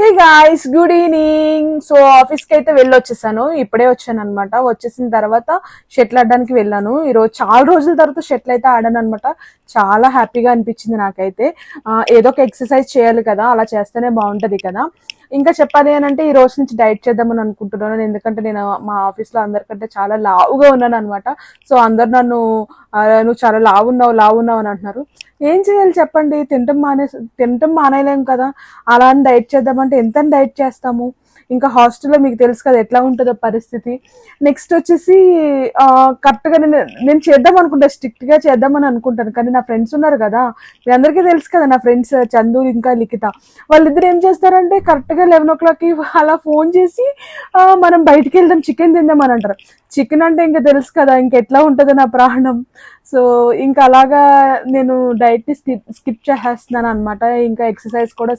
Hey guys, good evening. So office కి అయితే వెళ్ళొచ్చేసాను, ఇప్పుడే వచ్చాను అనమాట. వచ్చేసిన తర్వాత షటిల్ ఆడడానికి వెళ్ళాను. ఈరోజు చాలా రోజుల తర్వాత షటిల్ అయితే ఆడాను అనమాట. చాలా హ్యాపీగా అనిపించింది నాకైతే. ఏదో ఒక ఎక్సర్సైజ్ చేయాలి కదా, అలా చేస్తేనే బాగుంటది కదా. ఇంకా చెప్పాలి అని అంటే ఈ రోజు నుంచి డైట్ చేద్దామని అనుకుంటున్నాను. ఎందుకంటే నేను మా ఆఫీస్ లో అందరికంటే చాలా లావుగా ఉన్నాను అనమాట. సో అందరు నన్ను నువ్వు చాలా లావున్నావు అని అంటున్నారు. ఏం చేయాలి చెప్పండి, తినటం మానేయలేం కదా. అలా అని డైట్ చేద్దామంటే ఎంత డైట్ చేస్తాము. ఇంకా హాస్టల్లో మీకు తెలుసు కదా ఎట్లా ఉంటుందో పరిస్థితి. నెక్స్ట్ వచ్చేసి కరెక్ట్గా నేను చేద్దాం అనుకుంటా, స్ట్రిక్ట్గా చేద్దామని అనుకుంటాను. కానీ నా ఫ్రెండ్స్ ఉన్నారు కదా, మీ అందరికీ తెలుసు కదా నా ఫ్రెండ్స్ చందు ఇంకా లిఖిత. వాళ్ళిద్దరు ఏం చేస్తారంటే కరెక్ట్గా 11 o'clockకి అలా ఫోన్ చేసి మనం బయటికి వెళ్దాం, చికెన్ తిందాం అని అంటారు. చికెన్ అంటే ఇంకా తెలుసు కదా ఇంకెట్లా ఉంటుందో నా ప్రాణం. సో ఇంకా అలాగా నేను డైట్ని స్కిప్ చేసేస్తున్నాను అనమాట. ఇంకా ఎక్సర్సైజ్ కూడా